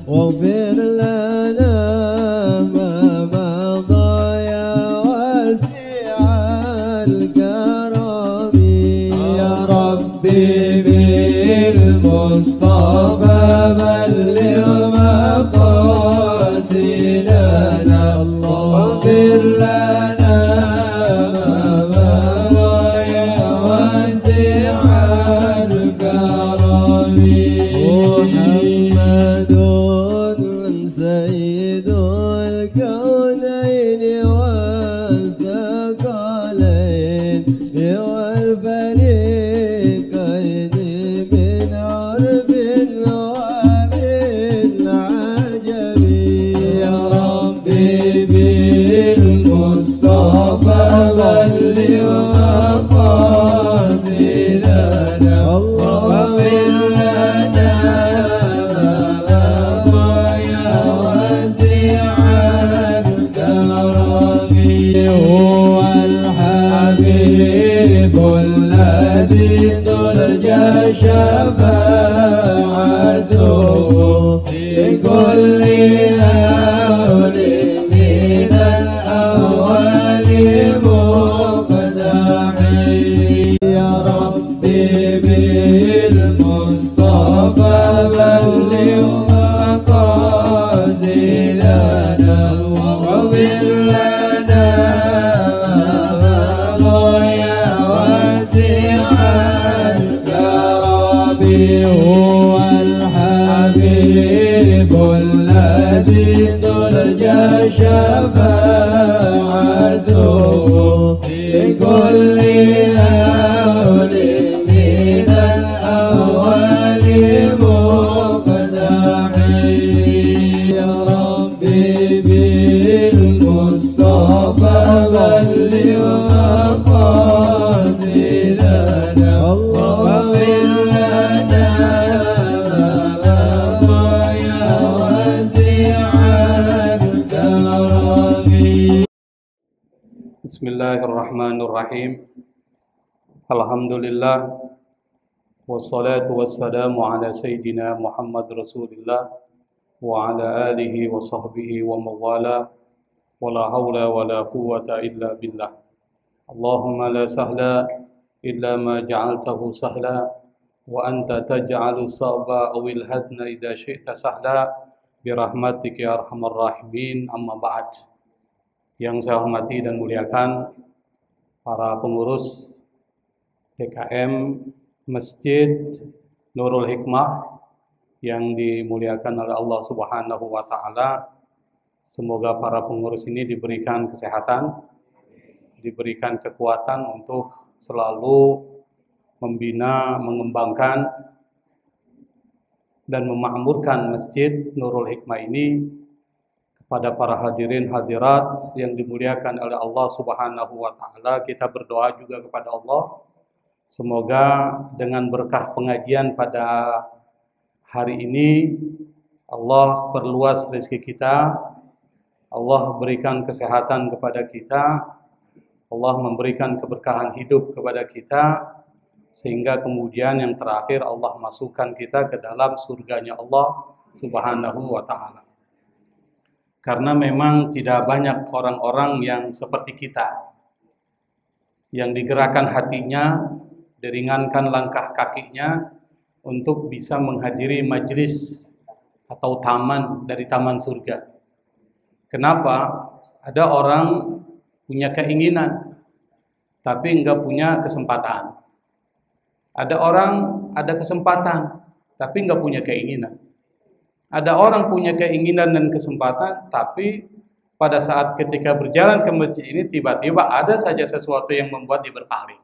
واغفر لنا ما مضى يا واسع الكرم يا ربي بالمصطفى بلغ مقاصدنا واغفر لنا ما مضى يا واسع الكرم محمد سيد الكونين والثقلين والفريقين من عرب ومن عجم يا ربي بالمصطفى بلغ مقاصدنا واغفر لنا هو الحبيب الذي ترجى شفاعته لكل هول من الأول مقتحم يا ربي بالمصطفى بلغ مقاصدنا واغفر لنا هو الحبيب الذي ترجى شفاعته لكل هول من الأول مقتحم يا ربي بالمصطفى بلغ مقاصدنا واغفر لنا يا واسع الكرم. بسم الله الرحمن الرحيم. الحمد لله والصلاة والسلام على سيدنا محمد رسول الله وعلى آله وصحبه ومن والاه ولا حول ولا قوة إلا بالله. اللهم لا سهل إلا ما جعلته سهلا وأنت تجعل الصعب أو الحزن إذا شئت سهلا برحمتك يا أرحم الراحمين. Amma ba'd. Yang saya hormati dan muliakan para pengurus DKM Masjid Nurul Hikmah yang dimuliakan oleh Allah Subhanahu wa taala. Semoga para pengurus ini diberikan kesehatan, diberikan kekuatan untuk selalu membina, mengembangkan dan memakmurkan Masjid Nurul Hikmah ini. Kepada para hadirin hadirat yang dimuliakan oleh Allah Subhanahu wa taala, kita berdoa juga kepada Allah, semoga dengan berkah pengajian pada hari ini Allah perluas rezeki kita, Allah berikan kesehatan kepada kita, Allah memberikan keberkahan hidup kepada kita, sehingga kemudian yang terakhir Allah masukkan kita ke dalam surganya Allah Subhanahu wa taala. Karena memang tidak banyak orang-orang yang seperti kita, yang digerakkan hatinya, diringankan langkah kakinya untuk bisa menghadiri majelis atau taman dari taman surga. Kenapa? Ada orang punya keinginan, tapi enggak punya kesempatan. Ada orang ada kesempatan, tapi enggak punya keinginan. Ada orang punya keinginan dan kesempatan, tapi pada saat ketika berjalan ke masjid ini tiba-tiba ada saja sesuatu yang membuat dia berpaling.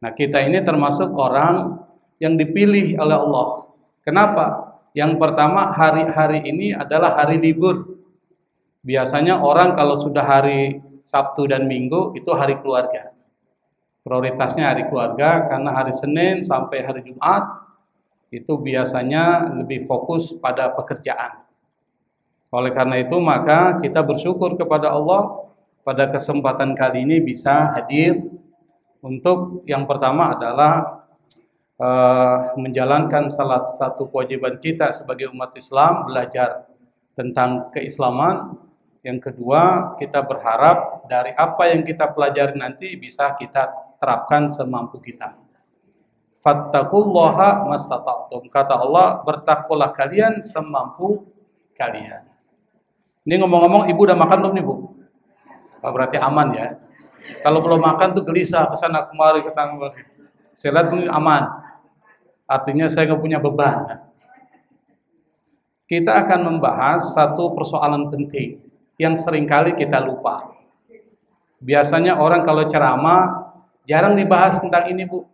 Nah, kita ini termasuk orang yang dipilih oleh Allah. Kenapa? Yang pertama, hari-hari ini adalah hari libur. Biasanya orang kalau sudah hari Sabtu dan Minggu itu hari keluarga. Prioritasnya hari keluarga, karena hari Senin sampai hari Jumat itu biasanya lebih fokus pada pekerjaan. Oleh karena itu maka kita bersyukur kepada Allah pada kesempatan kali ini bisa hadir untuk yang pertama adalah menjalankan salah satu kewajiban kita sebagai umat Islam, belajar tentang keislaman. Yang kedua, kita berharap dari apa yang kita pelajari nanti bisa kita terapkan semampu kita. Fattaqullaha mastata'tum. Kata Allah, bertakwalah kalian semampu kalian. Ini ngomong-ngomong, ibu udah makan belum nih, Bu? Berarti aman ya. Kalau belum makan tuh gelisah kesana kemari. Saya lihat ini aman. Artinya saya nggak punya beban. Kita akan membahas satu persoalan penting yang seringkali kita lupa. Biasanya orang kalau ceramah jarang dibahas tentang ini, Bu.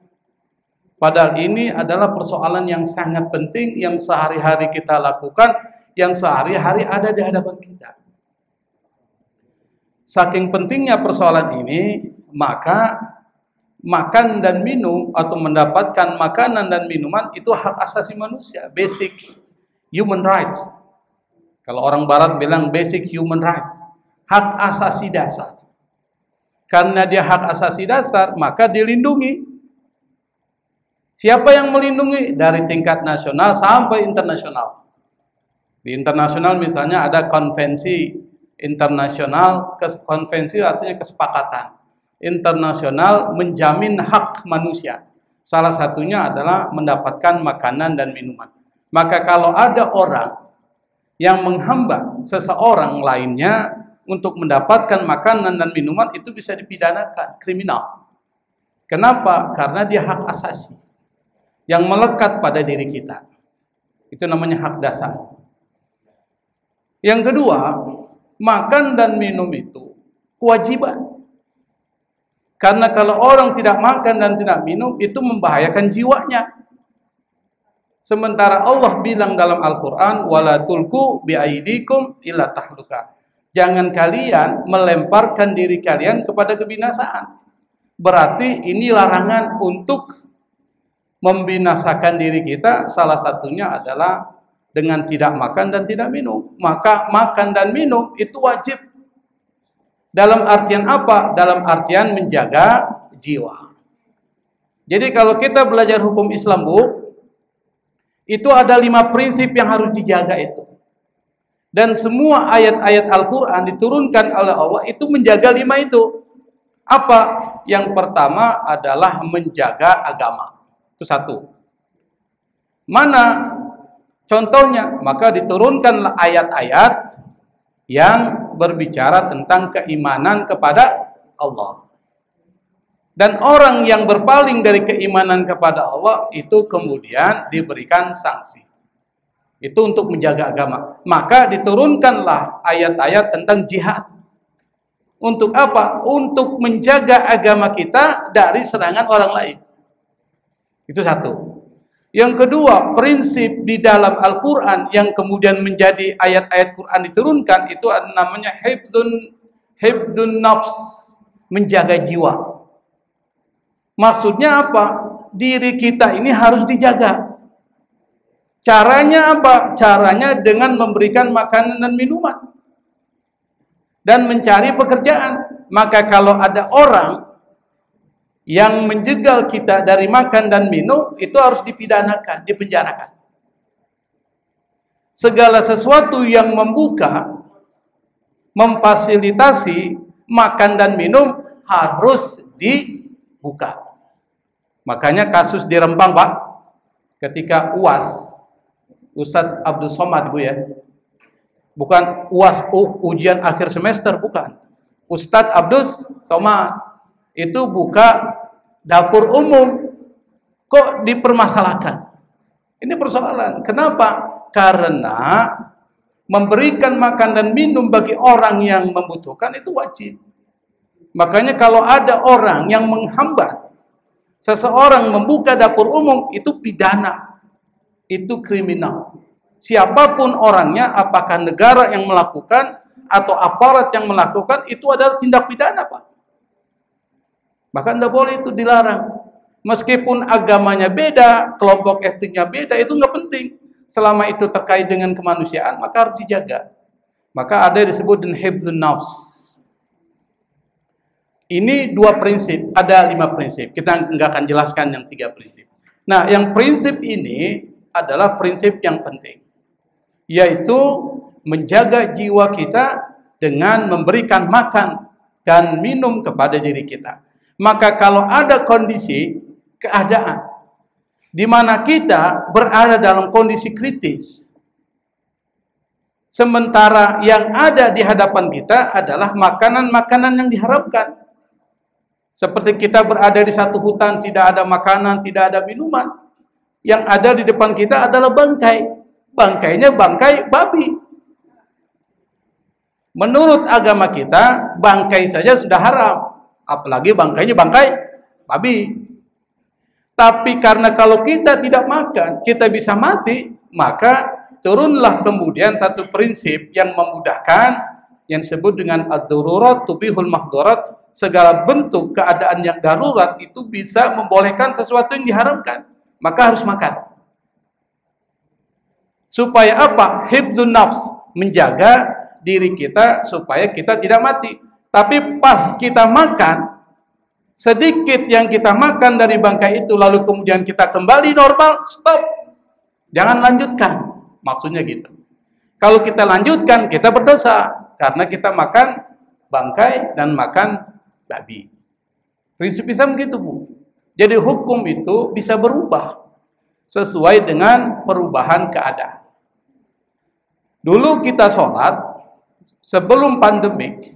Padahal ini adalah persoalan yang sangat penting, yang sehari-hari kita lakukan, yang sehari-hari ada di hadapan kita. Saking pentingnya persoalan ini, maka makan dan minum atau mendapatkan makanan dan minuman itu hak asasi manusia, basic human rights. Kalau orang barat bilang basic human rights, hak asasi dasar. Karena dia hak asasi dasar, maka dilindungi. Siapa yang melindungi? Dari tingkat nasional sampai internasional. Di internasional misalnya ada konvensi internasional, konvensi artinya kesepakatan internasional menjamin hak manusia. Salah satunya adalah mendapatkan makanan dan minuman. Maka kalau ada orang yang menghambat seseorang lainnya untuk mendapatkan makanan dan minuman, itu bisa dipidanakan, kriminal. Kenapa? Karena dia hak asasi yang melekat pada diri kita. Itu namanya hak dasar. Yang kedua, makan dan minum itu kewajiban. Karena kalau orang tidak makan dan tidak minum, itu membahayakan jiwanya. Sementara Allah bilang dalam Al-Quran, wala tulku biaidikum illa tahluka. Jangan kalian melemparkan diri kalian kepada kebinasaan. Berarti ini larangan untuk membinasakan diri kita. Salah satunya adalah dengan tidak makan dan tidak minum. Maka makan dan minum itu wajib. Dalam artian apa? Dalam artian menjaga jiwa. Jadi kalau kita belajar hukum Islam, Bu, itu ada 5 prinsip yang harus dijaga itu. Dan semua ayat-ayat Al-Quran diturunkan oleh Allah itu menjaga 5 itu. Apa? Yang pertama adalah menjaga agama. Itu 1. Mana contohnya? Maka diturunkanlah ayat-ayat yang berbicara tentang keimanan kepada Allah. Dan orang yang berpaling dari keimanan kepada Allah itu kemudian diberikan sanksi. Itu untuk menjaga agama. Maka diturunkanlah ayat-ayat tentang jihad. Untuk apa? Untuk menjaga agama kita dari serangan orang lain. Itu 1. Yang kedua, prinsip di dalam Al-Quran yang kemudian menjadi ayat-ayat Quran diturunkan, itu namanya hifdzun nafs, menjaga jiwa. Maksudnya apa? Diri kita ini harus dijaga. Caranya apa? Caranya dengan memberikan makanan dan minuman. Dan mencari pekerjaan. Maka kalau ada orang yang menjegal kita dari makan dan minum, itu harus dipidanakan, dipenjarakan. Segala sesuatu yang membuka, memfasilitasi makan dan minum harus dibuka. Makanya kasus di Rempang, Pak, ketika UAS, Ustadz Abdul Somad, Bu, ya. Bukan UAS, ujian akhir semester, bukan. Ustadz Abdul Somad itu buka dapur umum, kok dipermasalahkan? Ini persoalan. Kenapa? Karena memberikan makan dan minum bagi orang yang membutuhkan itu wajib. Makanya kalau ada orang yang menghambat seseorang membuka dapur umum, itu pidana, itu kriminal. Siapapun orangnya, apakah negara yang melakukan atau aparat yang melakukan, itu adalah tindak pidana, Pak. Maka tidak boleh, itu dilarang. Meskipun agamanya beda, kelompok etniknya beda, itu nggak penting. Selama itu terkait dengan kemanusiaan, maka harus dijaga. Maka ada yang disebut dengan hifdzun nafs. Ini 2 prinsip, ada 5 prinsip. Kita nggak akan jelaskan yang 3 prinsip. Nah, yang prinsip ini adalah prinsip yang penting, yaitu menjaga jiwa kita dengan memberikan makan dan minum kepada diri kita. Maka kalau ada kondisi, keadaan di mana kita berada dalam kondisi kritis, sementara yang ada di hadapan kita adalah makanan-makanan yang diharapkan. Seperti kita berada di satu hutan, tidak ada makanan, tidak ada minuman. Yang ada di depan kita adalah bangkai. Bangkainya bangkai babi. Menurut agama kita, bangkai saja sudah haram, apalagi bangkainya bangkai babi. Tapi karena kalau kita tidak makan, kita bisa mati, maka turunlah kemudian satu prinsip yang memudahkan, yang disebut dengan ad-darurat tubihul mahdharat. Segala bentuk keadaan yang darurat itu bisa membolehkan sesuatu yang diharamkan, maka harus makan. Supaya apa? Hifdzun nafs, menjaga diri kita supaya kita tidak mati. Tapi pas kita makan, sedikit yang kita makan dari bangkai itu lalu kemudian kita kembali normal, stop. Jangan lanjutkan. Maksudnya gitu. Kalau kita lanjutkan, kita berdosa karena kita makan bangkai dan makan babi. Prinsip Islam gitu, Bu. Jadi hukum itu bisa berubah sesuai dengan perubahan keadaan. Dulu kita sholat sebelum pandemik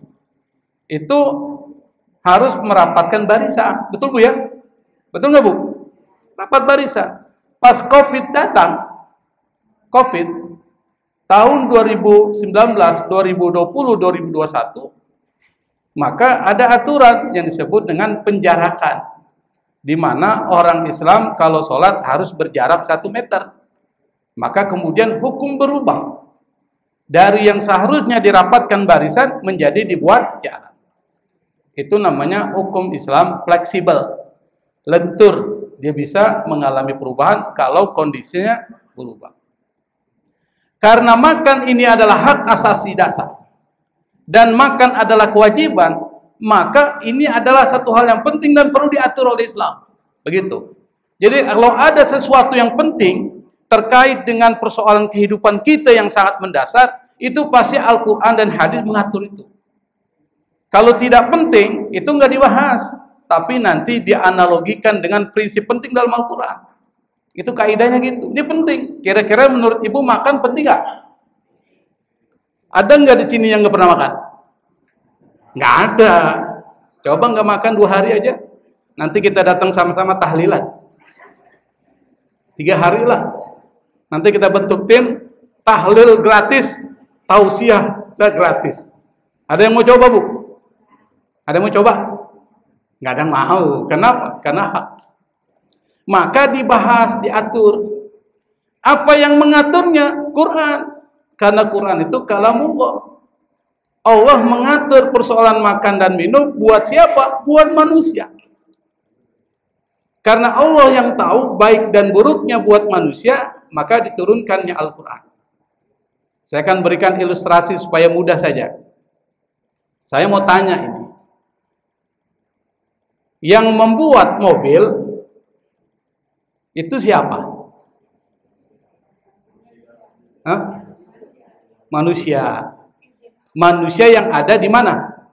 itu harus merapatkan barisan, betul Bu ya? Betul nggak Bu? Rapat barisan. Pas COVID datang, COVID tahun 2019, 2020, 2021, maka ada aturan yang disebut dengan penjarakan, di mana orang Islam kalau sholat harus berjarak 1 meter. Maka kemudian hukum berubah. Dari yang seharusnya dirapatkan barisan menjadi dibuat jarak. Itu namanya hukum Islam fleksibel, lentur. Dia bisa mengalami perubahan kalau kondisinya berubah. Karena makan ini adalah hak asasi dasar dan makan adalah kewajiban, maka ini adalah satu hal yang penting dan perlu diatur oleh Islam. Begitu. Jadi kalau ada sesuatu yang penting terkait dengan persoalan kehidupan kita yang sangat mendasar, itu pasti Al-Quran dan hadis mengatur itu. Kalau tidak penting, itu nggak dibahas, tapi nanti dianalogikan dengan prinsip penting dalam Al-Quran. Itu kaidahnya gitu. Ini penting. Kira-kira menurut Ibu makan penting nggak? Ada nggak di sini yang nggak pernah makan? Nggak ada. Coba nggak makan 2 hari aja. Nanti kita datang sama-sama tahlilan. 3 hari lah. Nanti kita bentuk tim tahlil gratis, tausiah gratis. Ada yang mau coba Bu? Ada yang mau coba? Nggak ada yang mau. Kenapa? Karena hak. Maka dibahas, diatur. Apa yang mengaturnya? Quran. Karena Quran itu kalamullah. Allah mengatur persoalan makan dan minum buat siapa? Buat manusia. Karena Allah yang tahu baik dan buruknya buat manusia, maka diturunkannya Al-Quran. Saya akan berikan ilustrasi supaya mudah saja. Saya mau tanya ini. Yang membuat mobil itu siapa? Hah? Manusia. Manusia yang ada di mana?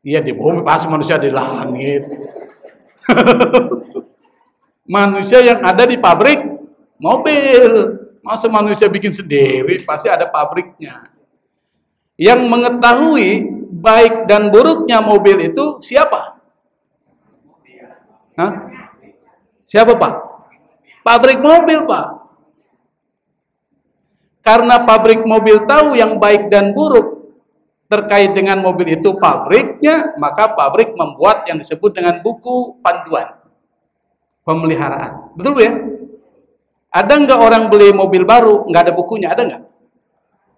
Iya di bumi, pasti manusia di langit. Manusia yang ada di pabrik mobil. Masa manusia bikin sendiri? Pasti ada pabriknya. Yang mengetahui baik dan buruknya mobil itu siapa? Hah? Siapa Pak? Pabrik mobil Pak. Karena pabrik mobil tahu yang baik dan buruk terkait dengan mobil itu pabriknya, maka pabrik membuat yang disebut dengan buku panduan pemeliharaan. Betul Bu ya? Ada nggak orang beli mobil baru nggak ada bukunya? Ada nggak?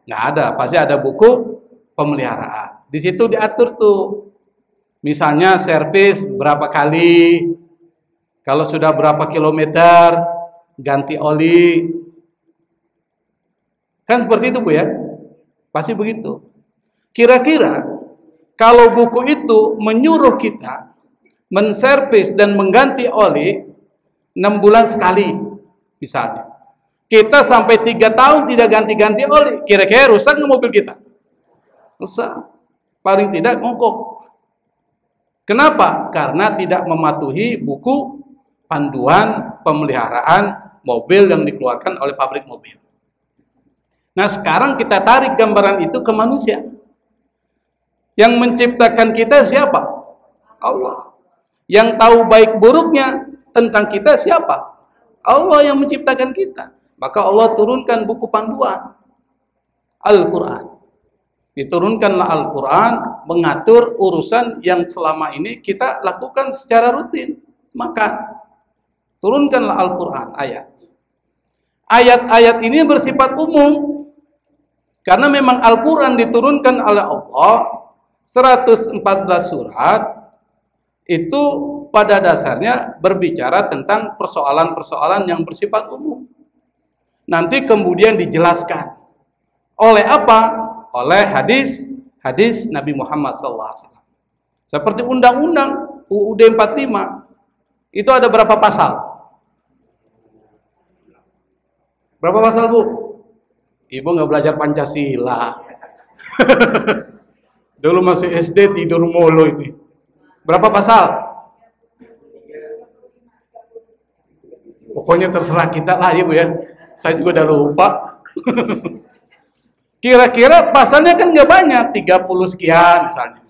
Nggak ada. Pasti ada buku pemeliharaan. Di situ diatur tuh. Misalnya servis berapa kali, kalau sudah berapa kilometer ganti oli. Kan seperti itu Bu ya? Pasti begitu. Kira-kira kalau buku itu menyuruh kita menservis dan mengganti oli 6 bulan sekali misalnya. Kita sampai 3 tahun tidak ganti-ganti oli, kira-kira rusak nggak mobil kita? Rusak. Paling tidak mogok. Kenapa? Karena tidak mematuhi buku panduan pemeliharaan mobil yang dikeluarkan oleh pabrik mobil. Nah, sekarang kita tarik gambaran itu ke manusia. Yang menciptakan kita siapa? Allah. Yang tahu baik buruknya tentang kita siapa? Allah yang menciptakan kita. Maka Allah turunkan buku panduan, Al-Quran. Diturunkanlah Al-Quran mengatur urusan yang selama ini kita lakukan secara rutin. Maka turunkanlah Al-Quran, ayat. Ayat-ayat ini bersifat umum. Karena memang Al-Quran diturunkan oleh Allah 114 surat itu pada dasarnya berbicara tentang persoalan-persoalan yang bersifat umum. Nanti kemudian dijelaskan oleh apa? Oleh hadis Nabi Muhammad SAW. Seperti undang-undang UUD 45 itu ada berapa pasal? Berapa pasal, Bu? Ibu nggak belajar Pancasila. Dulu masih SD tidur mulu ini. Berapa pasal? Pokoknya terserah kita lah, Ibu ya. Saya juga udah lupa. Kira-kira pasalnya kan nggak banyak, 30 sekian misalnya.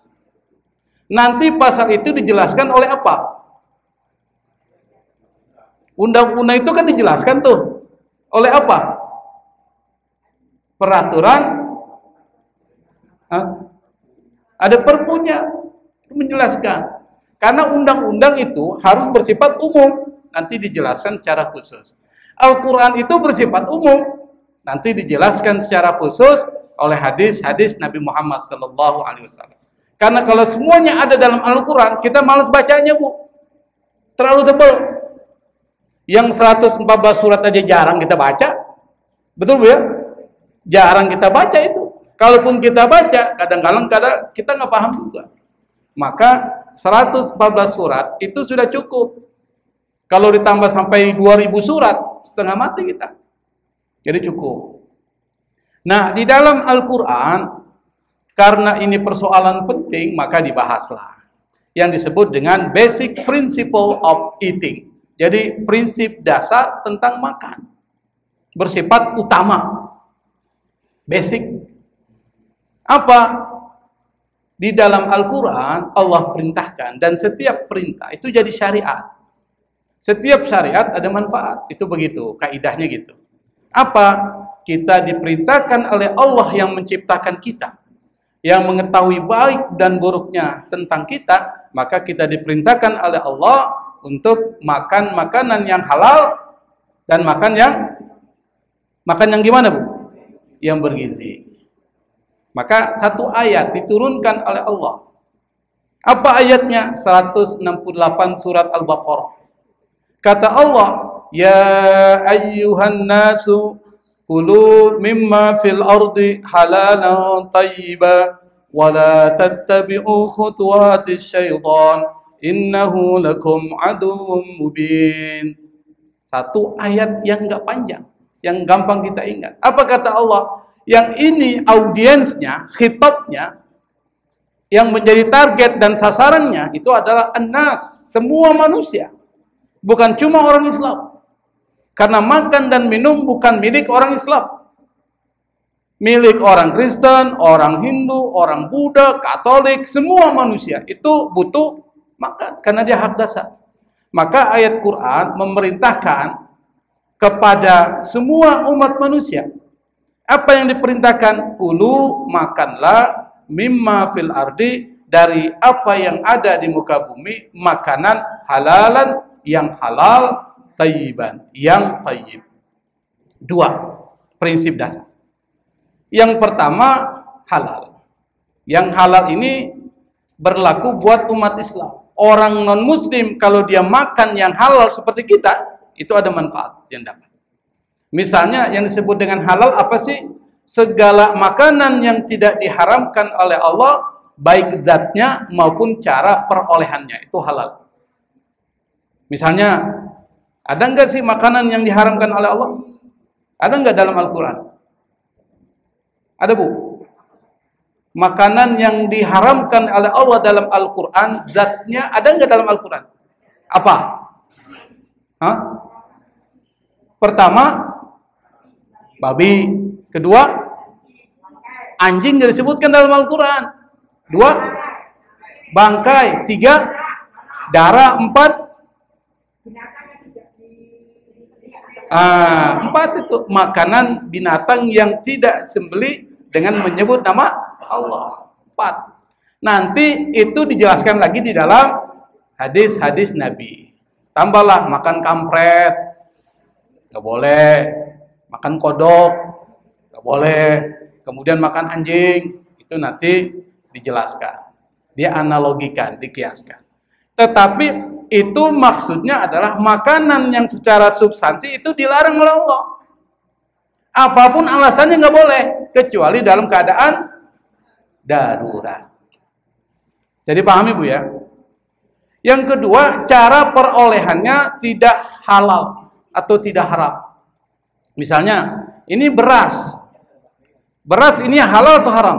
Nanti pasal itu dijelaskan oleh apa? Undang-undang itu kan dijelaskan tuh. Oleh apa? Peraturan. Ada perpunya menjelaskan. Karena undang-undang itu harus bersifat umum. Nanti dijelaskan secara khusus. Al-Quran itu bersifat umum. Nanti dijelaskan secara khusus oleh hadis-hadis Nabi Muhammad SAW. Karena kalau semuanya ada dalam Al-Quran, kita malas bacanya, Bu. Terlalu tebal. Yang 114 surat aja jarang kita baca. Betul, Bu ya? Jarang kita baca itu. Kalaupun kita baca, kadang-kadang kita nggak paham juga. Maka 114 surat itu sudah cukup. Kalau ditambah sampai 2000 surat, setengah mati kita. Jadi cukup. Nah, di dalam Al-Quran, karena ini persoalan penting, maka dibahaslah. Yang disebut dengan basic principle of eating. Jadi prinsip dasar tentang makan. Bersifat utama. Basic. Apa? Di dalam Al-Quran, Allah perintahkan. Dan setiap perintah itu jadi syariat. Setiap syariat ada manfaat. Itu begitu, kaidahnya gitu. Apa? Kita diperintahkan oleh Allah yang menciptakan kita, yang mengetahui baik dan buruknya tentang kita, maka kita diperintahkan oleh Allah untuk makan makanan yang halal dan makan yang gimana, Bu? Yang bergizi. Maka satu ayat diturunkan oleh Allah. Apa ayatnya? 168 surat Al-Baqarah. Kata Allah, ya ayyuhan nasu kulu mimma fil ardi halalan tayyiba wa la tattabi'u khutuwatis syaitan innahu lakum aduwwum mubin. Satu ayat yang enggak panjang, yang gampang kita ingat. Apa kata Allah? Yang ini audiensnya, khitabnya, yang menjadi target dan sasarannya itu adalah an-nas, semua manusia. Bukan cuma orang Islam. Karena makan dan minum bukan milik orang Islam. Milik orang Kristen, orang Hindu, orang Buddha, Katolik, semua manusia itu butuh makan karena dia hak dasar. Maka ayat Quran memerintahkan kepada semua umat manusia. Apa yang diperintahkan? Kulu, makanlah mimma fil ardi, dari apa yang ada di muka bumi, makanan halalan, yang halal, tayyiban, yang tayyib. Dua prinsip dasar. Yang pertama, halal. Yang halal ini berlaku buat umat Islam. Orang non-muslim kalau dia makan yang halal seperti kita, itu ada manfaat yang dapat. Misalnya yang disebut dengan halal apa sih? Segala makanan yang tidak diharamkan oleh Allah, baik zatnya maupun cara perolehannya, itu halal. Misalnya Ada enggak sih makanan yang diharamkan oleh Allah? Ada enggak dalam Al-Quran? Ada, Bu? Makanan yang diharamkan oleh Allah dalam Al-Quran, zatnya ada enggak dalam Al-Quran? Apa? Hah? Pertama, babi. Kedua, anjing nggak disebutkan dalam Al-Quran. Dua, bangkai. Tiga, darah. Empat, empat itu makanan binatang yang tidak sembelih dengan menyebut nama Allah. Empat. Nanti itu dijelaskan lagi di dalam hadis-hadis Nabi. Tambahlah makan kampret, nggak boleh. Makan kodok, nggak boleh. Kemudian makan anjing, itu nanti dijelaskan. Dia analogikan, dikiaskan. Tetapi itu maksudnya adalah makanan yang secara substansi itu dilarang oleh Allah. Apapun alasannya nggak boleh, kecuali dalam keadaan darurat. Jadi pahami, Bu, ya. Yang kedua, cara perolehannya tidak halal atau tidak haram. Misalnya, ini beras. Beras ini halal atau haram?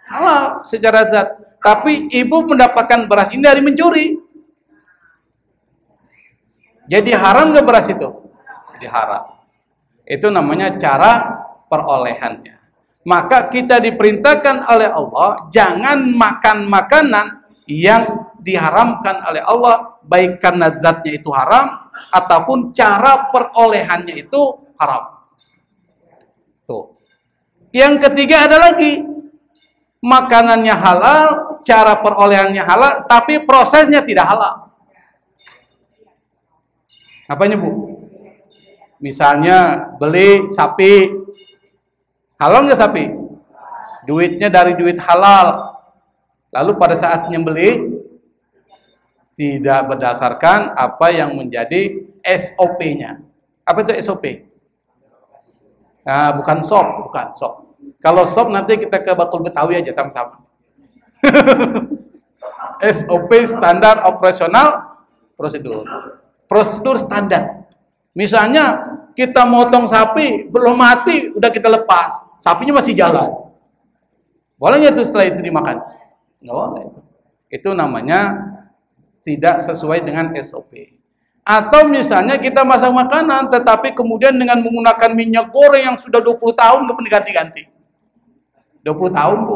Halal secara zat. Tapi ibu mendapatkan beras ini dari mencuri. Jadi haram nggak beras itu? Jadi haram. Itu namanya cara perolehannya. Maka kita diperintahkan oleh Allah jangan makan makanan yang diharamkan oleh Allah, baik karena zatnya itu haram ataupun cara perolehannya itu haram. Tuh. Yang ketiga ada lagi, makanannya halal, cara perolehannya halal, tapi prosesnya tidak halal. Apanya, Bu? Misalnya beli sapi, halal nggak sapi? Duitnya dari duit halal. Lalu pada saat nyembeli tidak berdasarkan apa yang menjadi SOP-nya. Apa itu SOP? Nah, bukan SOP, bukan SOP. Kalau SOP nanti kita ke Bakul Betawi aja sama-sama. SOP, standar operasional prosedur. Prosedur standar. Misalnya kita motong sapi belum mati udah kita lepas, sapinya masih jalan. Boleh nggak tuh setelah itu dimakan? Nggak boleh. Itu namanya tidak sesuai dengan SOP. Atau misalnya kita masak makanan tetapi kemudian dengan menggunakan minyak goreng yang sudah 20 tahun kemudian diganti-ganti. 20 tahun, Bu.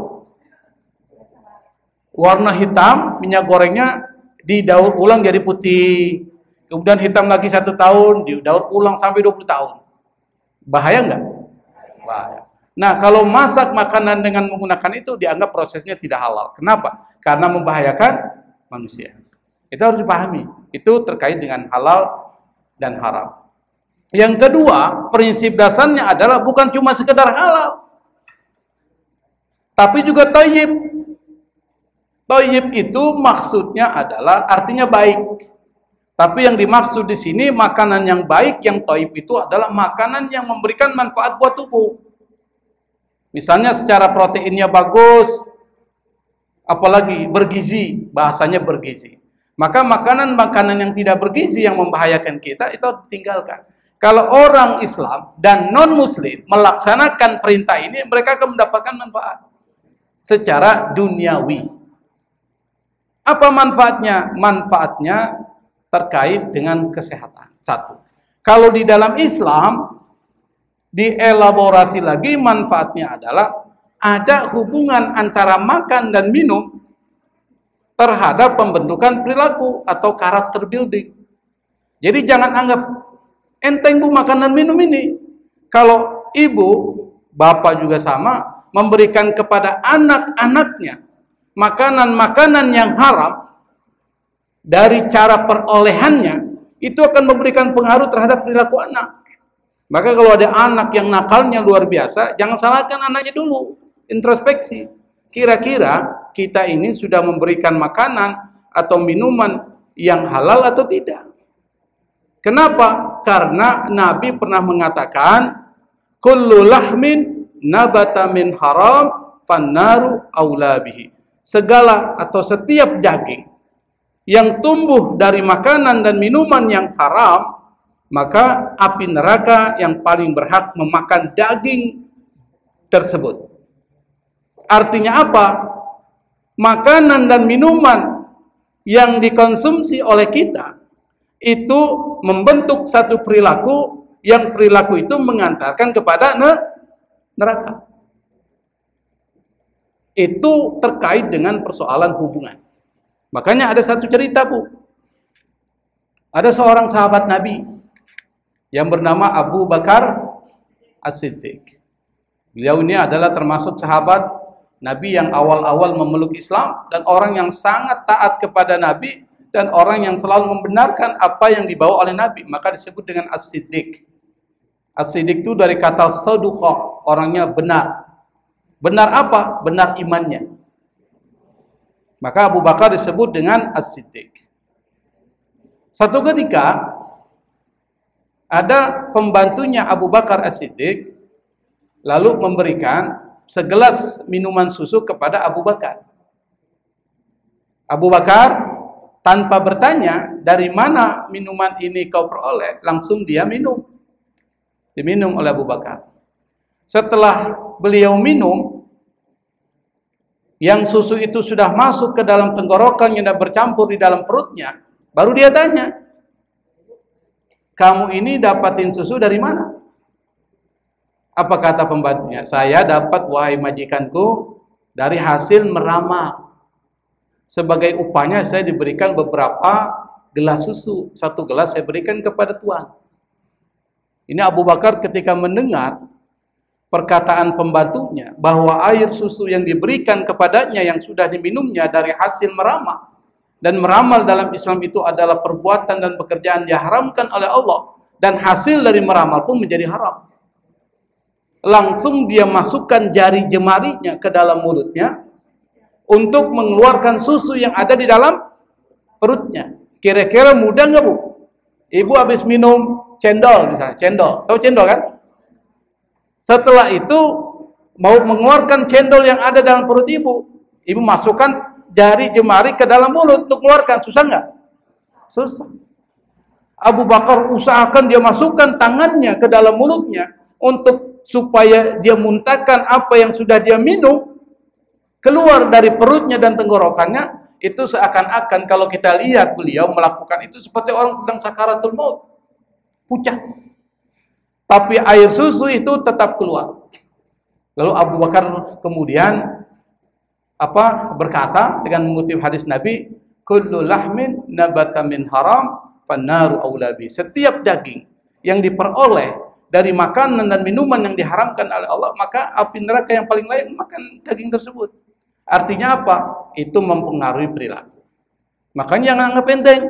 Warna hitam, minyak gorengnya didaur ulang jadi putih. Kemudian hitam lagi 1 tahun, didaur ulang sampai 20 tahun. Bahaya nggak? Bahaya. Nah, kalau masak makanan dengan menggunakan itu dianggap prosesnya tidak halal. Kenapa? Karena membahayakan manusia. Itu harus dipahami. Itu terkait dengan halal dan haram. Yang kedua, prinsip dasarnya adalah bukan cuma sekedar halal, tapi juga thayyib. Thayyib itu maksudnya adalah artinya baik. Tapi yang dimaksud di sini makanan yang baik, yang thayyib itu adalah makanan yang memberikan manfaat buat tubuh. Misalnya secara proteinnya bagus, apalagi bergizi, bahasanya bergizi. Maka makanan-makanan yang tidak bergizi yang membahayakan kita itu harus ditinggalkan. Kalau orang Islam dan non-Muslim melaksanakan perintah ini, mereka akan mendapatkan manfaat secara duniawi. Apa manfaatnya? Manfaatnya terkait dengan kesehatan. Satu. Kalau di dalam Islam dielaborasi lagi, manfaatnya adalah ada hubungan antara makan dan minum terhadap pembentukan perilaku atau karakter building. Jadi jangan anggap enteng, Bu, makan dan minum ini. Kalau ibu, bapak juga sama, memberikan kepada anak-anaknya makanan-makanan yang haram, dari cara perolehannya itu akan memberikan pengaruh terhadap perilaku anak. Maka kalau ada anak yang nakalnya luar biasa, jangan salahkan anaknya dulu, introspeksi. Kira-kira kita ini sudah memberikan makanan atau minuman yang halal atau tidak? Kenapa? Karena Nabi pernah mengatakan, kullu lahmin nabata min haram fannaru aula bihi. Segala atau setiap daging yang tumbuh dari makanan dan minuman yang haram, maka api neraka yang paling berhak memakan daging tersebut. Artinya apa? Makanan dan minuman yang dikonsumsi oleh kita itu membentuk satu perilaku, yang perilaku itu mengantarkan kepada neraka. Itu terkait dengan persoalan hubungan. Makanya ada satu cerita, Bu. Ada seorang sahabat Nabi yang bernama Abu Bakar As-Siddiq. Beliau ini adalah termasuk sahabat Nabi yang awal-awal memeluk Islam dan orang yang sangat taat kepada Nabi dan orang yang selalu membenarkan apa yang dibawa oleh Nabi, maka disebut dengan As-Siddiq. As-Siddiq itu dari kata saduqa, orangnya benar. Benar apa? Benar imannya. Maka Abu Bakar disebut dengan As-Siddiq. Satu ketika ada pembantunya Abu Bakar As-Siddiq lalu memberikan segelas minuman susu kepada Abu Bakar. Abu Bakar tanpa bertanya dari mana minuman ini kau peroleh, langsung dia minum. Diminum oleh Abu Bakar. Setelah beliau minum, yang susu itu sudah masuk ke dalam tenggorokannya dan bercampur di dalam perutnya, baru dia tanya, kamu ini dapatin susu dari mana? Apa kata pembantunya? Saya dapat, wahai majikanku, dari hasil meramal. Sebagai upahnya saya diberikan beberapa gelas susu. Satu gelas saya berikan kepada Tuhan. Ini Abu Bakar ketika mendengar perkataan pembantunya bahwa air susu yang diberikan kepadanya yang sudah diminumnya dari hasil meramal, dan meramal dalam Islam itu adalah perbuatan dan pekerjaan diharamkan oleh Allah, dan hasil dari meramal pun menjadi haram. Langsung dia masukkan jari jemarinya ke dalam mulutnya untuk mengeluarkan susu yang ada di dalam perutnya. Kira-kira mudah nggak, Bu? Ibu habis minum cendol misalnya, cendol, tahu cendol kan? Setelah itu mau mengeluarkan cendol yang ada dalam perut ibu, ibu masukkan jari jemari ke dalam mulut untuk mengeluarkan, susah nggak? Susah. Abu Bakar usahakan dia masukkan tangannya ke dalam mulutnya untuk supaya dia muntahkan apa yang sudah dia minum keluar dari perutnya dan tenggorokannya. Itu seakan-akan kalau kita lihat beliau melakukan itu seperti orang sedang sakaratul maut, pucat. Tapi air susu itu tetap keluar. Lalu Abu Bakar kemudian berkata dengan mengutip hadis Nabi, kullu lahmin nabata min haram fannaru aula bi. Setiap daging yang diperoleh dari makanan dan minuman yang diharamkan oleh Allah, maka api neraka yang paling layak makan daging tersebut. Artinya apa? Itu mempengaruhi perilaku. Makanya jangan anggap enteng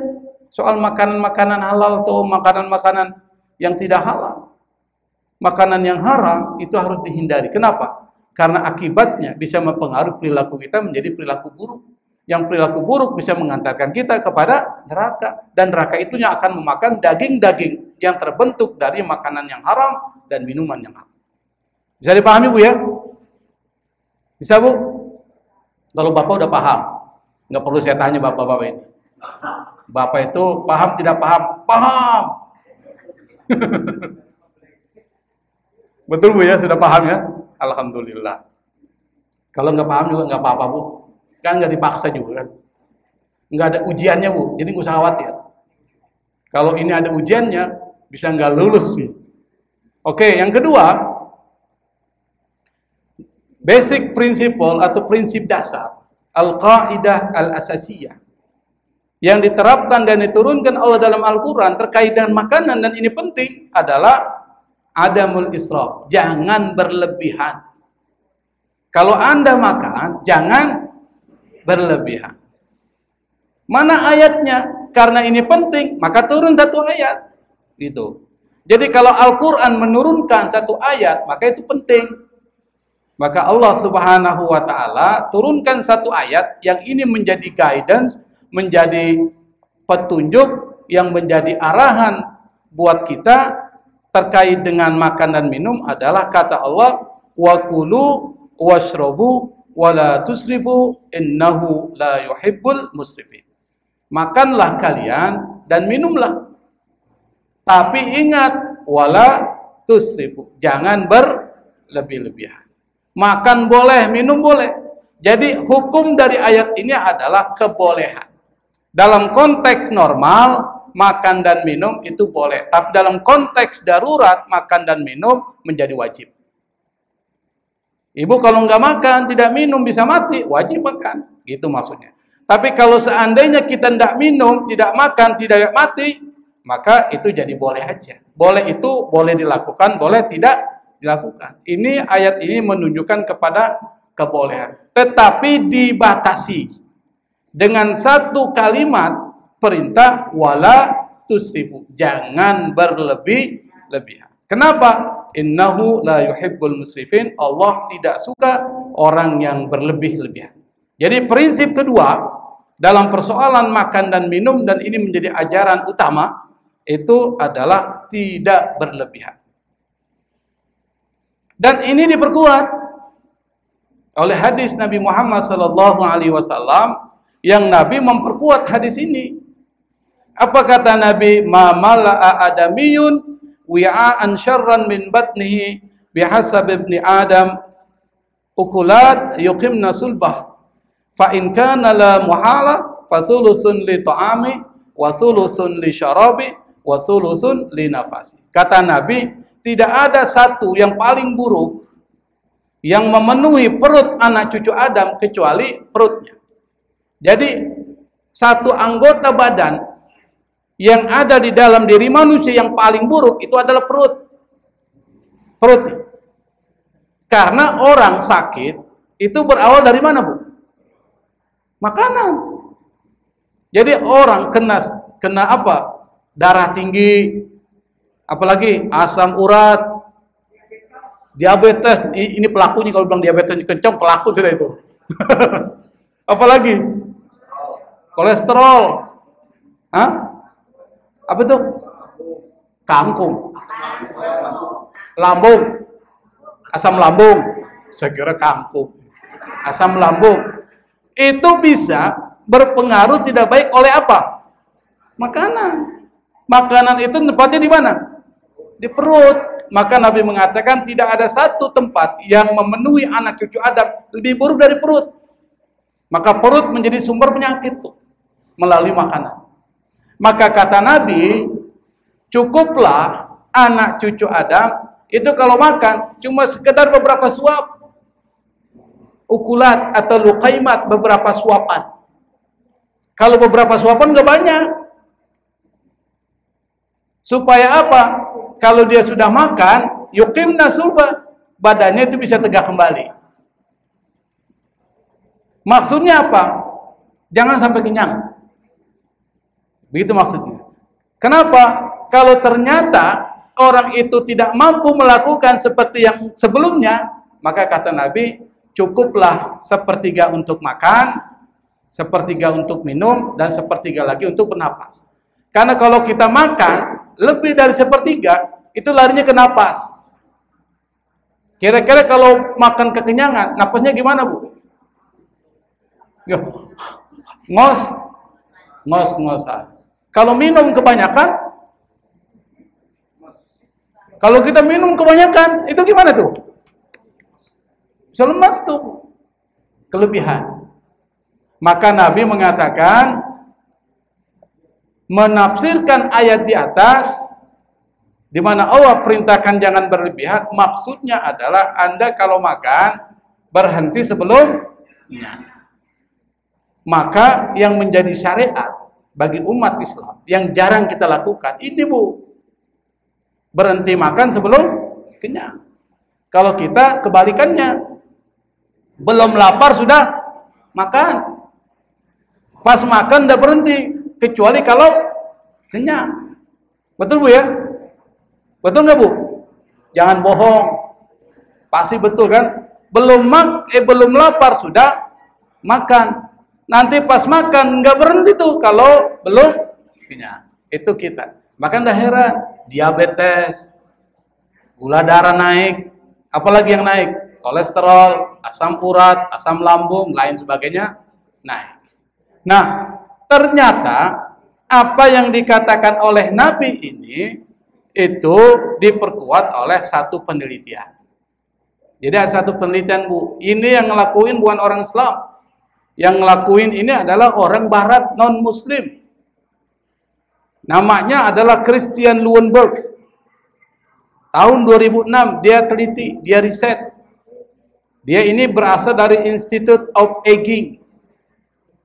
soal makanan-makanan halal atau makanan-makanan yang tidak halal. Makanan yang haram itu harus dihindari. Kenapa? Karena akibatnya bisa mempengaruhi perilaku kita menjadi perilaku buruk. Yang perilaku buruk bisa mengantarkan kita kepada neraka. Dan neraka itu yang akan memakan daging-daging yang terbentuk dari makanan yang haram dan minuman yang haram. Bisa dipahami, Bu, ya? Bisa, Bu? Kalau Bapak udah paham, nggak perlu saya tanya Bapak-Bapak ini. Bapak itu paham tidak paham? Paham! Betul, Bu, ya? Sudah paham, ya? Alhamdulillah. Kalau nggak paham juga nggak apa-apa, Bu. Kan nggak dipaksa juga, kan? Nggak ada ujiannya, Bu. Jadi nggak usah khawatir. Kalau ini ada ujiannya, bisa nggak lulus sih. Oke, yang kedua, basic principle atau prinsip dasar, al-qaidah al-asasiyah, yang diterapkan dan diturunkan Allah dalam Al-Quran terkait dengan makanan, dan ini penting, adalah adamul israf. Jangan berlebihan. Kalau Anda makan, jangan berlebihan. Mana ayatnya? Karena ini penting, maka turun satu ayat. Gitu. Jadi kalau Al-Quran menurunkan satu ayat, maka itu penting. Maka Allah Subhanahu wa Ta'ala turunkan satu ayat yang ini menjadi guidance, menjadi petunjuk, yang menjadi arahan buat kita terkait dengan makan dan minum adalah kata Allah, wa kulu washrabu wa la tusrifu innahu la yuhibbul musrifin. makanlah kalian dan minumlah. Tapi ingat, wala tusrifu, jangan berlebih-lebihan. Makan boleh, minum boleh. Jadi hukum dari ayat ini adalah kebolehan. Dalam konteks normal, makan dan minum itu boleh. Tapi dalam konteks darurat, makan dan minum menjadi wajib. Ibu kalau nggak makan, tidak minum, bisa mati, wajib makan. Gitu maksudnya. Tapi kalau seandainya kita tidak minum, tidak makan, tidak mati, maka itu jadi boleh aja. Boleh itu boleh dilakukan, boleh tidak dilakukan. Ini ayat ini menunjukkan kepada kebolehan. Tetapi dibatasi dengan satu kalimat perintah wala tusrifu. Jangan berlebih-lebihan. Kenapa? Innahu la yuhibbul musrifin. Allah tidak suka orang yang berlebih-lebihan. Jadi prinsip kedua dalam persoalan makan dan minum, dan ini menjadi ajaran utama, itu adalah tidak berlebihan. Dan ini diperkuat oleh hadis Nabi Muhammad SAW, yang Nabi memperkuat hadis ini. Apa kata Nabi? Ma mala'a adamiyun wi'a'an syarran min batnihi bihasab ibni Adam ukulat yuqimna sulbah fa in kana la muhala fa thulusun li ta'ami wa thulusun li syarabi wa thulusun li nafasi. Kata Nabi, tidak ada satu yang paling buruk yang memenuhi perut anak cucu Adam kecuali perutnya. Jadi satu anggota badan yang ada di dalam diri manusia yang paling buruk itu adalah perut. Perutnya. Karena orang sakit itu berawal dari mana, Bu? Makanan. Jadi orang kena apa? Darah tinggi, apalagi asam urat, diabetes. Ini pelakunya, kalau bilang diabetes kencang, pelaku sudah itu. Apalagi kolesterol, hah? Apa itu? Kangkung, lambung, asam lambung. Saya kira kangkung, asam lambung. Itu bisa berpengaruh tidak baik oleh apa? Makanan. Makanan itu tempatnya di mana? Di perut. Maka Nabi mengatakan tidak ada satu tempat yang memenuhi anak cucu Adam lebih buruk dari perut. Maka perut menjadi sumber penyakit tuh, melalui makanan. Maka kata Nabi, cukuplah anak cucu Adam itu kalau makan cuma sekedar beberapa suap, ukulat atau luqaimat, beberapa suapan. Kalau beberapa suapan nggak banyak. Supaya apa? Kalau dia sudah makan, yuqimna sulba, badannya itu bisa tegak kembali. Maksudnya apa? Jangan sampai kenyang. Begitu maksudnya. Kenapa? Kalau ternyata orang itu tidak mampu melakukan seperti yang sebelumnya, maka kata Nabi, cukuplah sepertiga untuk makan, sepertiga untuk minum, dan sepertiga lagi untuk bernapas. Karena kalau kita makan lebih dari sepertiga, itu larinya ke napas. Kira-kira kalau makan kekenyangan, napasnya gimana, Bu? Ngos-ngosan. Kalau minum kebanyakan, kalau kita minum kebanyakan, itu gimana tuh? Bisa lemas tuh. Kelebihan. Maka Nabi mengatakan, menafsirkan ayat di atas, di mana Allah perintahkan jangan berlebihan, maksudnya adalah Anda kalau makan, berhenti sebelumnya. Maka yang menjadi syariat bagi umat Islam yang jarang kita lakukan ini, Bu, berhenti makan sebelum kenyang. Kalau kita kebalikannya, belum lapar sudah makan, pas makan udah berhenti, kecuali kalau kenyang. Betul, Bu, ya? Betul nggak, Bu? Jangan bohong, pasti betul kan? Belum lapar sudah makan. Nanti pas makan nggak berhenti tuh kalau belum kenyang. Itu kita. Maka nggak heran, diabetes, gula darah naik, apalagi yang naik, kolesterol, asam urat, asam lambung, lain sebagainya naik. Nah, Ternyata apa yang dikatakan oleh Nabi ini itu diperkuat oleh satu penelitian. Jadi ada satu penelitian, Bu. Ini yang ngelakuin bukan orang Islam. Yang ngelakuin ini adalah orang Barat non-Muslim. Namanya adalah Christian Leuenberg. Tahun 2006 dia teliti, dia riset. Dia ini berasal dari Institute of Aging.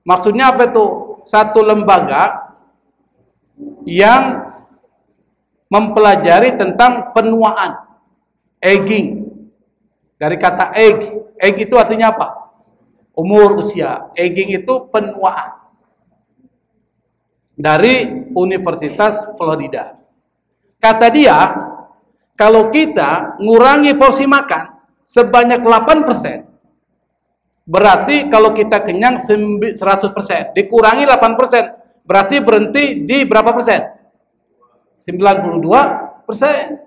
Maksudnya apa itu? Satu lembaga yang mempelajari tentang penuaan, aging. Dari kata age itu artinya apa? Umur, usia. Aging itu penuaan. Dari Universitas Florida. Kata dia, kalau kita ngurangi porsi makan sebanyak 8%, berarti kalau kita kenyang 100%, dikurangi 8%, berarti berhenti di berapa persen? 92%.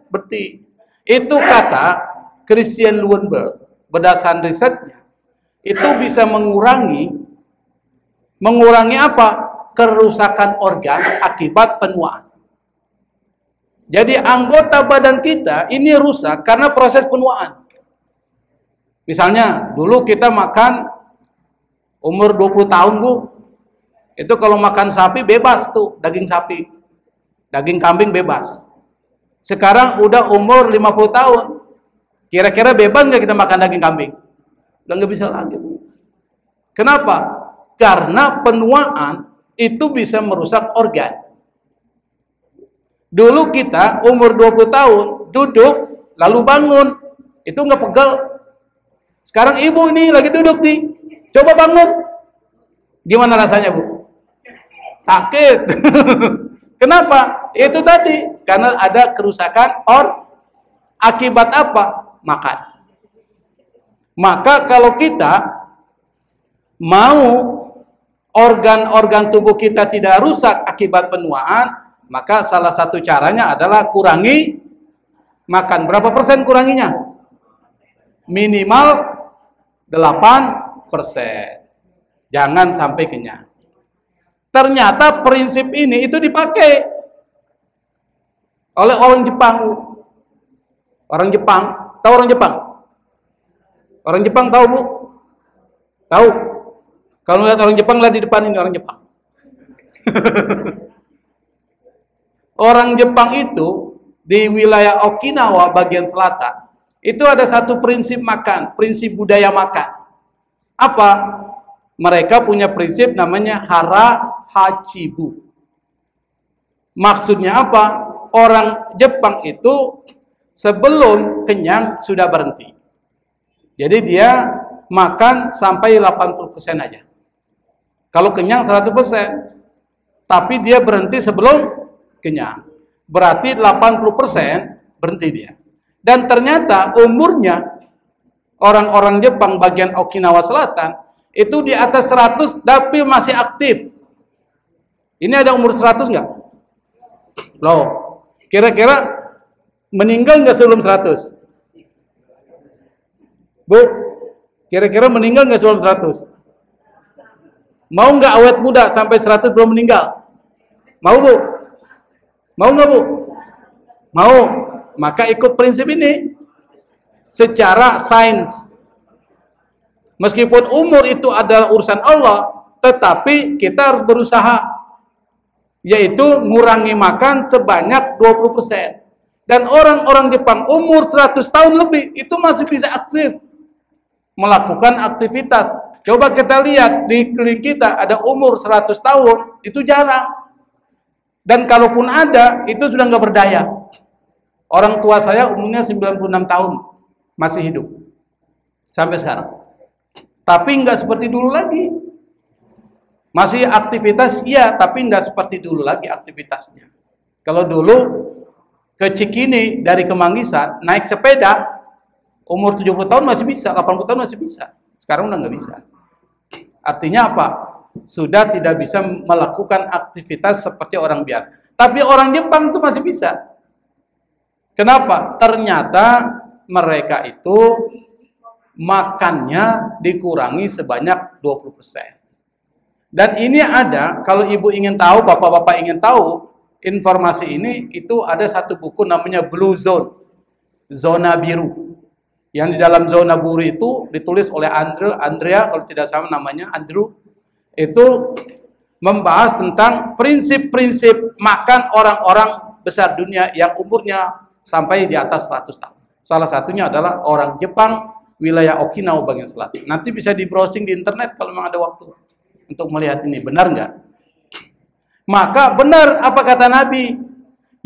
Berarti itu kata Christian Leuenberg berdasarkan risetnya, itu bisa mengurangi apa? Kerusakan organ akibat penuaan. Jadi anggota badan kita ini rusak karena proses penuaan. Misalnya, dulu kita makan umur 20 tahun, Bu. Itu kalau makan sapi bebas tuh, daging sapi. Daging kambing bebas. Sekarang udah umur 50 tahun. Kira-kira bebas nggak kita makan daging kambing? Udah nggak bisa lagi, Bu. Kenapa? Karena penuaan itu bisa merusak organ. Dulu kita umur 20 tahun, duduk, lalu bangun. Itu nggak pegel. Sekarang ibu ini lagi duduk nih, coba bangun. Gimana rasanya, Bu? Sakit. Kenapa? Itu tadi, karena ada kerusakan akibat apa? Makan. Maka kalau kita mau organ-organ tubuh kita tidak rusak akibat penuaan, maka salah satu caranya adalah kurangi makan. Berapa persen kuranginya? Minimal 8%. Jangan sampai kenyang. Ternyata prinsip ini itu dipakai oleh orang Jepang. Orang Jepang, tahu orang Jepang? Orang Jepang tahu, Bu? Tahu? Kalau lihat orang Jepang, lihat di depan ini orang Jepang. Orang Jepang itu di wilayah Okinawa bagian selatan itu ada satu prinsip makan, prinsip budaya makan. Apa? Mereka punya prinsip namanya hara hachibu. Maksudnya apa? Orang Jepang itu sebelum kenyang sudah berhenti. Jadi dia makan sampai 80% aja. Kalau kenyang 100%, tapi dia berhenti sebelum kenyang. Berarti 80% berhenti dia. Dan ternyata umurnya orang-orang Jepang bagian Okinawa Selatan itu di atas 100 tapi masih aktif. Ini ada umur 100 nggak? Loh, kira-kira meninggal nggak sebelum 100? Bu, kira-kira meninggal nggak sebelum 100? Mau nggak awet muda sampai 100 belum meninggal? Mau, Bu? Mau nggak, Bu? Mau. Maka ikut prinsip ini secara sains. Meskipun umur itu adalah urusan Allah, tetapi kita harus berusaha, yaitu ngurangi makan sebanyak 20%. Dan orang-orang Jepang umur 100 tahun lebih itu masih bisa aktif melakukan aktivitas. Coba kita lihat di keliling kita ada umur 100 tahun, itu jarang. Dan kalaupun ada, itu sudah nggak berdaya. Orang tua saya umurnya 96 tahun, masih hidup. Sampai sekarang. Tapi nggak seperti dulu lagi. Masih aktivitas, iya, tapi nggak seperti dulu lagi aktivitasnya. Kalau dulu ke Cikini dari Kemanggisan, naik sepeda, umur 70 tahun masih bisa, 80 tahun masih bisa. Sekarang udah nggak bisa. Artinya apa? Sudah tidak bisa melakukan aktivitas seperti orang biasa. Tapi orang Jepang itu masih bisa. Kenapa? Ternyata mereka itu makannya dikurangi sebanyak 20%. Dan ini ada, kalau ibu ingin tahu, bapak-bapak ingin tahu informasi ini, itu ada satu buku namanya Blue Zone, zona biru. Yang di dalam zona biru itu ditulis oleh Andrea, kalau tidak salah namanya Andrew, itu membahas tentang prinsip-prinsip makan orang-orang besar dunia yang umurnya sampai di atas 100 tahun. Salah satunya adalah orang Jepang, wilayah Okinawa bagian selatan. Nanti bisa di browsing di internet kalau memang ada waktu untuk melihat ini, benar nggak? Maka benar apa kata Nabi,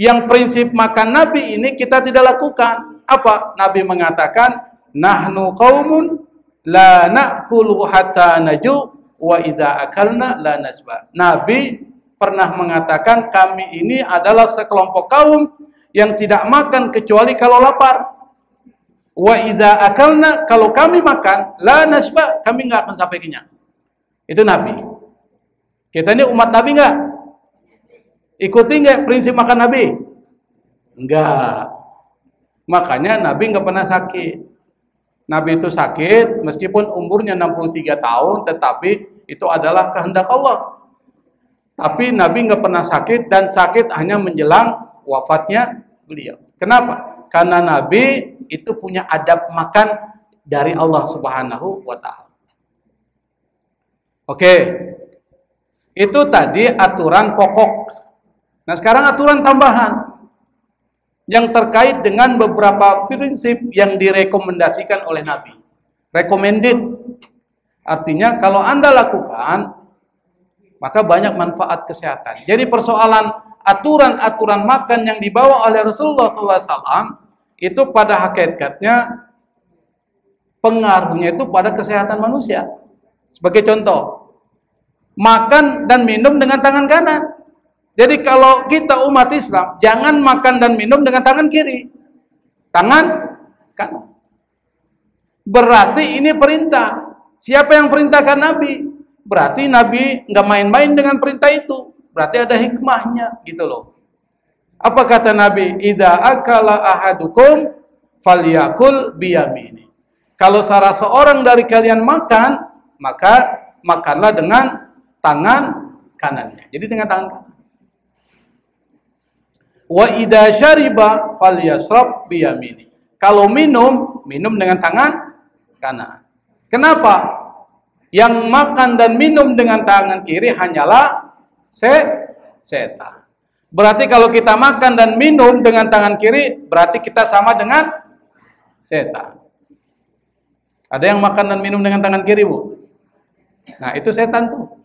yang prinsip makan Nabi ini kita tidak lakukan. Apa? Nabi mengatakan, nahnu qaumun la na'kulu hatta naju wa idza akalna la nasba. Nabi pernah mengatakan, kami ini adalah sekelompok kaum yang tidak makan kecuali kalau lapar. Wa idza akalna, kalau kami makan, la nasba, kami nggak akan sampai kenyang. Itu Nabi. Kita ini umat Nabi nggak? Ikuti nggak prinsip makan Nabi? Enggak. Makanya Nabi nggak pernah sakit. Nabi itu sakit meskipun umurnya 63 tahun, tetapi itu adalah kehendak Allah. Tapi Nabi nggak pernah sakit, dan sakit hanya menjelang wafatnya beliau. Kenapa? Karena Nabi itu punya adab makan dari Allah Subhanahu wa Ta'ala. Oke, itu tadi aturan pokok. Nah, sekarang aturan tambahan yang terkait dengan beberapa prinsip yang direkomendasikan oleh Nabi. Recommended, artinya kalau Anda lakukan, maka banyak manfaat kesehatan. Jadi persoalan aturan-aturan makan yang dibawa oleh Rasulullah SAW itu pada hakikatnya pengaruhnya itu pada kesehatan manusia. Sebagai contoh, makan dan minum dengan tangan kanan. Jadi kalau kita umat Islam, jangan makan dan minum dengan tangan kiri, tangan kanan. Berarti ini perintah. Siapa yang perintahkan Nabi? Berarti Nabi nggak main-main dengan perintah itu. Berarti ada hikmahnya, gitu loh. Apa kata Nabi? Idza akala ahadukum falyakul biyamini. Kalau salah seorang dari kalian makan, maka makanlah dengan tangan kanannya. Jadi dengan tangan kanan. Wa idza syariba falyasrab biyamini. Kalau minum, minum dengan tangan kanan. Kenapa? Yang makan dan minum dengan tangan kiri hanyalah setan. Berarti kalau kita makan dan minum dengan tangan kiri, berarti kita sama dengan setan. Ada yang makan dan minum dengan tangan kiri, Bu? Nah, itu setan tuh.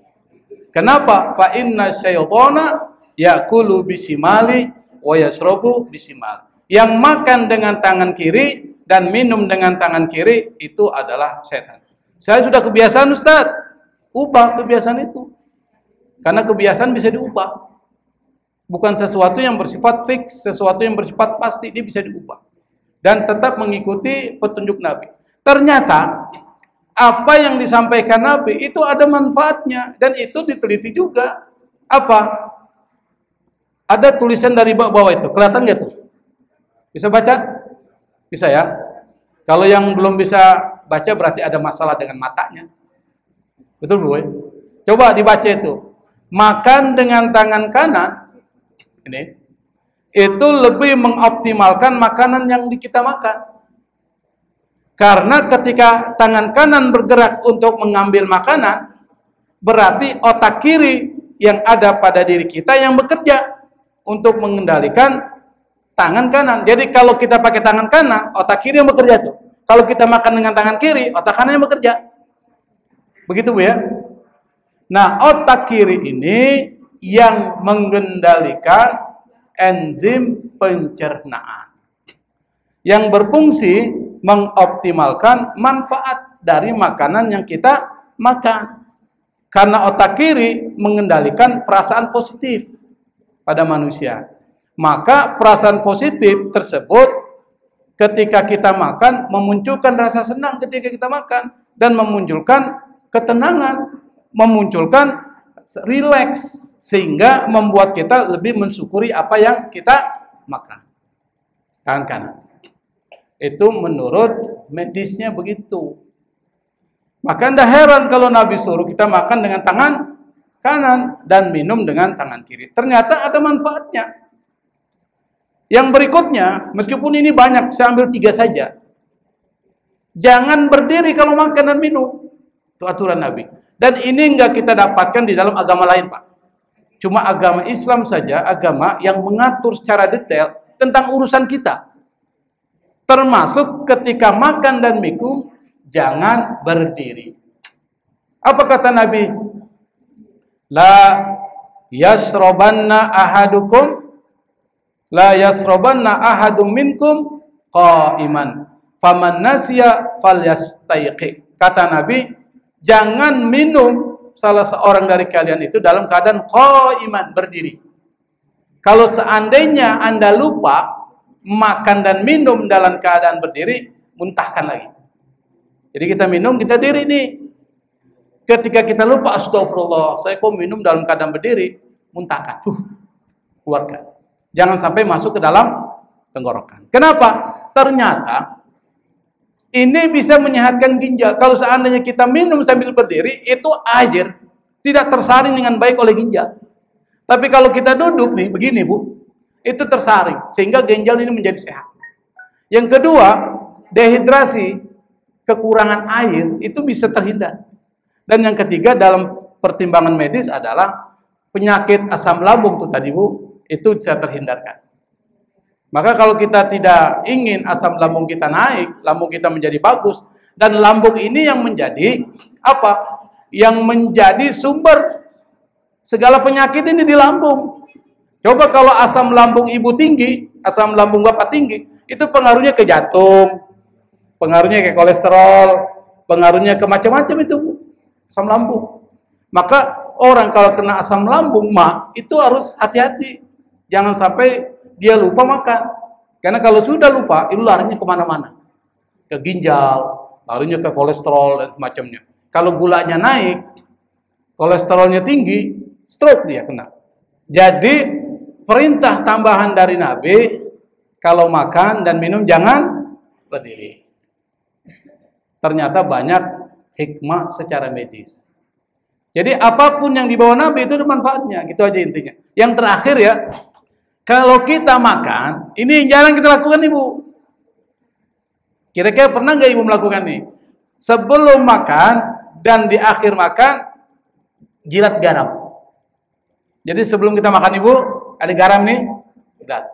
Kenapa? Fa inna syaitana ya'kulu bisimali wa yashrabu bisimal. Yang makan dengan tangan kiri dan minum dengan tangan kiri itu adalah setan. Saya sudah kebiasaan, Ustaz. Ubah kebiasaan itu. Karena kebiasaan bisa diubah. Bukan sesuatu yang bersifat fix, sesuatu yang bersifat pasti, dia bisa diubah. Dan tetap mengikuti petunjuk Nabi. Ternyata apa yang disampaikan Nabi itu ada manfaatnya, dan itu diteliti juga. Apa? Ada tulisan dari bawah itu, kelihatan nggak tuh? Bisa baca? Bisa ya? Kalau yang belum bisa baca berarti ada masalah dengan matanya. Betul, Bu? Coba dibaca itu. Makan dengan tangan kanan ini itu lebih mengoptimalkan makanan yang kita makan. Karena ketika tangan kanan bergerak untuk mengambil makanan, berarti otak kiri yang ada pada diri kita yang bekerja untuk mengendalikan tangan kanan. Jadi kalau kita pakai tangan kanan, otak kiri yang bekerja tuh. Kalau kita makan dengan tangan kiri, otak kanan yang bekerja. Begitu, Bu, ya? Nah, otak kiri ini yang mengendalikan enzim pencernaan, yang berfungsi mengoptimalkan manfaat dari makanan yang kita makan. Karena otak kiri mengendalikan perasaan positif pada manusia. Maka perasaan positif tersebut ketika kita makan memunculkan rasa senang ketika kita makan, dan memunculkan ketenangan, memunculkan rileks, sehingga membuat kita lebih mensyukuri apa yang kita makan. Tangan kanan. Itu menurut medisnya begitu. Maka Anda heran kalau Nabi suruh kita makan dengan tangan kanan dan minum dengan tangan kiri. Ternyata ada manfaatnya. Yang berikutnya, meskipun ini banyak, saya ambil 3 saja. Jangan berdiri kalau makan dan minum. Itu aturan Nabi. Dan ini enggak kita dapatkan di dalam agama lain, Pak. Cuma agama Islam saja, agama yang mengatur secara detail tentang urusan kita. Termasuk ketika makan dan minum, jangan berdiri. Apa kata Nabi? La yasrobanna ahadukum, la yasrobanna ahadum minkum qa'iman, faman nasiya falyastayqi. Kata Nabi, jangan minum salah seorang dari kalian itu dalam keadaan qa'iman, berdiri. Kalau seandainya Anda lupa makan dan minum dalam keadaan berdiri, muntahkan lagi. Jadi kita minum, kita diri nih. Ketika kita lupa, astagfirullah, saya kok minum dalam keadaan berdiri, muntahkan. Keluarkan. Jangan sampai masuk ke dalam tenggorokan. Kenapa? Ternyata ini bisa menyehatkan ginjal. Kalau seandainya kita minum sambil berdiri, itu air tidak tersaring dengan baik oleh ginjal. Tapi kalau kita duduk nih, begini Bu, itu tersaring. Sehingga ginjal ini menjadi sehat. Yang kedua, dehidrasi, kekurangan air, itu bisa terhindar. Dan yang ketiga dalam pertimbangan medis adalah penyakit asam lambung tuh tadi Bu, itu bisa terhindarkan. Maka kalau kita tidak ingin asam lambung kita naik, lambung kita menjadi bagus, dan lambung ini yang menjadi apa? Yang menjadi sumber segala penyakit ini di lambung. Coba kalau asam lambung ibu tinggi, asam lambung bapak tinggi, itu pengaruhnya ke jantung, pengaruhnya ke kolesterol, pengaruhnya ke macam-macam itu Bu. Asam lambung. Maka orang kalau kena asam lambung itu harus hati-hati. Jangan sampai dia lupa makan. Karena kalau sudah lupa, itu larinya kemana-mana. Ke ginjal, larinya ke kolesterol dan semacamnya. Kalau gulanya naik, kolesterolnya tinggi, stroke dia kena. Jadi perintah tambahan dari Nabi, kalau makan dan minum jangan berdiri. Ternyata banyak hikmah secara medis. Jadi apapun yang dibawa Nabi itu ada manfaatnya, gitu aja intinya. Yang terakhir ya, kalau kita makan, ini yang jarang kita lakukan Ibu. Kira-kira pernah nggak Ibu melakukan nih? Sebelum makan dan di akhir makan, jilat garam. Jadi sebelum kita makan Ibu, ada garam nih, jilat.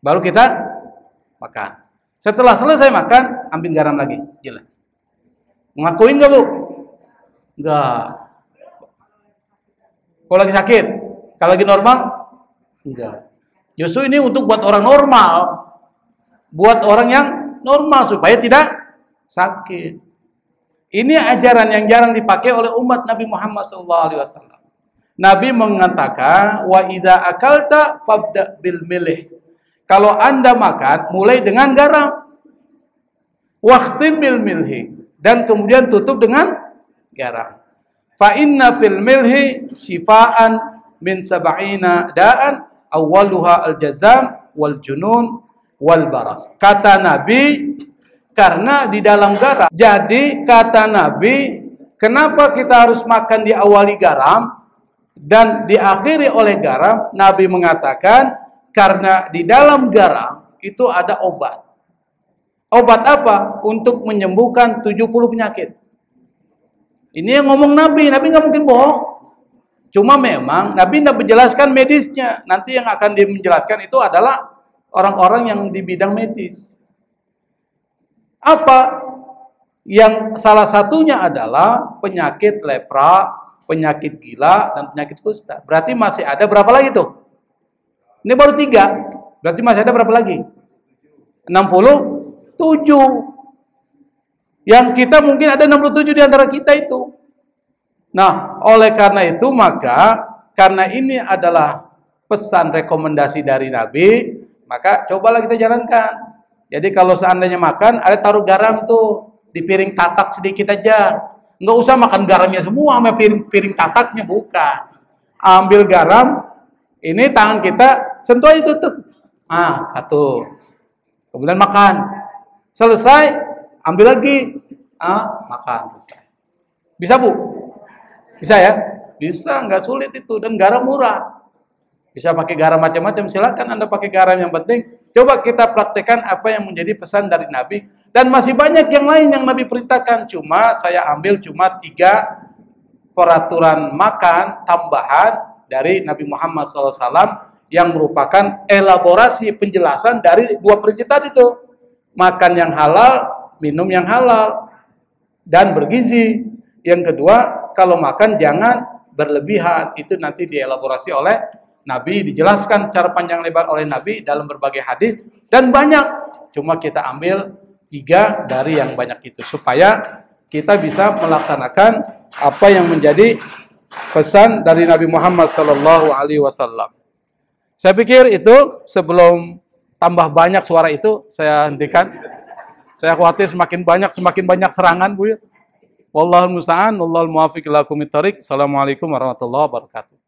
Baru kita makan. Setelah selesai makan, ambil garam lagi, jilat. Ngakuin nggak Bu? Enggak. Kalau lagi sakit, kalau lagi normal, enggak. Justru ini untuk buat orang normal, buat orang yang normal supaya tidak sakit. Ini ajaran yang jarang dipakai oleh umat Nabi Muhammad SAW. Nabi mengatakan, wa idza akalta fabda bil milih. Kalau Anda makan, mulai dengan garam. Waqtimil milhi. Dan kemudian tutup dengan garam. Fa inna fil milhi shifaan min sab'ina da'an awwaluha al-jazam wal junun wal baras. Kata Nabi, karena di dalam garam. Jadi kata Nabi, kenapa kita harus makan diawali garam dan diakhiri oleh garam? Nabi mengatakan karena di dalam garam itu ada obat. Obat apa? Untuk menyembuhkan 70 penyakit. Ini yang ngomong Nabi. Nabi nggak mungkin bohong. Cuma memang Nabi tidak menjelaskan medisnya. Nanti yang akan dimenjelaskan itu adalah orang-orang yang di bidang medis. Apa? Yang salah satunya adalah penyakit lepra, penyakit gila, dan penyakit kusta. Berarti masih ada berapa lagi tuh? Ini baru 3. Berarti masih ada berapa lagi? 67. Yang kita mungkin ada 67 di antara kita itu. Nah, oleh karena itu maka karena ini adalah pesan rekomendasi dari Nabi, maka cobalah kita jalankan. Jadi kalau seandainya makan, ada taruh garam tuh di piring tatak sedikit aja. Nggak usah makan garamnya semua sama piring tataknya, bukan. Ambil garam, ini tangan kita sentuh aja tutup. Satu. Kemudian makan. Selesai, ambil lagi. Makan. Selesai. Bisa Bu? Bisa ya? Bisa, nggak sulit itu. Dan garam murah. Bisa pakai garam macam-macam, silakan Anda pakai garam, yang penting coba kita praktekkan apa yang menjadi pesan dari Nabi. Dan masih banyak yang lain yang Nabi perintahkan, cuma saya ambil cuma 3 peraturan makan tambahan dari Nabi Muhammad SAW yang merupakan elaborasi penjelasan dari 2 prinsip tadi itu. Makan yang halal, minum yang halal, dan bergizi. Yang kedua, kalau makan jangan berlebihan. Itu nanti dielaborasi oleh Nabi, dijelaskan secara panjang lebar oleh Nabi dalam berbagai hadis, dan banyak. Cuma kita ambil 3 dari yang banyak itu, supaya kita bisa melaksanakan apa yang menjadi pesan dari Nabi Muhammad SAW. Saya pikir itu, sebelum tambah banyak suara itu, saya hentikan. Saya khawatir semakin banyak serangan, Bu. Wallahul musta'an, wallahul muwaffiq ila aqwamit thoriq. Assalamualaikum warahmatullahi wabarakatuh.